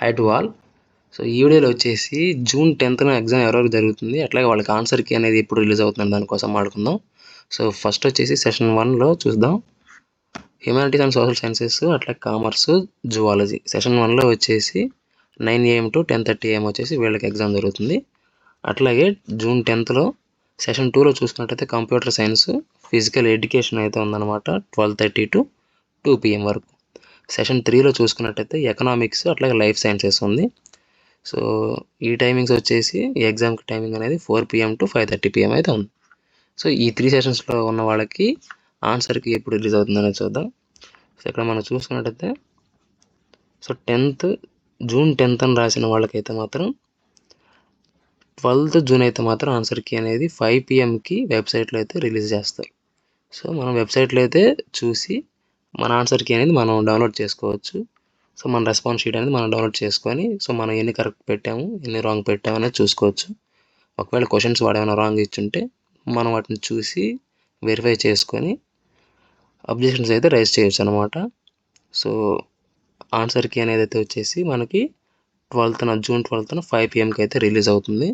High to all. So ఈ వీడియోలో వచ్చేసి జూన్ 10న ఎగ్జామ్ ఎవరెవరికి జరుగుతుంది, అట్లాగే వాళ్ళకి ఆన్సర్ కీ అనేది ఎప్పుడు రిలీజ్ అవుతుంది దానికోసం మాట్లాడుకుందాం. సో ఫస్ట్ వచ్చేసి సెషన్ 1లో చూద్దాం. హ్యుమానిటీస్ అండ్ సోషల్ సైన్సెస్, అట్లాగే కామర్స్, జువాలజీ. సెషన్ 1లో వచ్చేసి 9 AM to 10:30 AM వచ్చేసి వీళ్ళకి ఎగ్జామ్ జరుగుతుంది. అట్లాగే జూన్ 10థ్లో సెషన్ 2లో చూసుకున్నట్టయితే కంప్యూటర్ సైన్స్, ఫిజికల్ ఎడ్యుకేషన్ అయితే ఉందన్నమాట 12:30 to 2 PM వరకు. సెషన్ 3లో చూసుకున్నట్టయితే ఎకనామిక్స్, అట్లాగే లైఫ్ సైన్సెస్ ఉంది. సో ఈ టైమింగ్స్ వచ్చేసి ఈ ఎగ్జామ్కి టైమింగ్ అనేది 4 PM to 5:30 PM అయితే ఉంది. సో ఈ 3 సెషన్స్లో ఉన్న వాళ్ళకి ఆన్సర్కి ఎప్పుడు రిలీజ్ అవుతుందనేది చూద్దాం. సో ఇక్కడ మనం చూసుకున్నట్టయితే సో జూన్ 10th అని రాసిన వాళ్ళకైతే మాత్రం 12th జూన్ అయితే మాత్రం ఆన్సర్ కీ అనేది 5 PMకి వెబ్సైట్లో అయితే రిలీజ్ చేస్తారు. సో మనం వెబ్సైట్లో అయితే చూసి మన ఆన్సర్ కీ అనేది మనం డౌన్లోడ్ చేసుకోవచ్చు. సో మన రెస్పాన్స్ షీట్ అనేది మనం డౌన్లోడ్ చేసుకొని సో మనం ఎన్ని కరెక్ట్ పెట్టాము, ఎన్ని రాంగ్ పెట్టాము అనేది చూసుకోవచ్చు. ఒకవేళ క్వశ్చన్స్ వాడేమైనా రాంగ్ ఇచ్చుంటే మనం వాటిని చూసి వెరిఫై చేసుకొని అబ్జెక్షన్స్ అయితే రైజ్ చేయొచ్చు అనమాట. సో ఆన్సర్ కీ అనేది అయితే వచ్చేసి మనకి జూన్ 12న 5 PMకి అయితే రిలీజ్ అవుతుంది.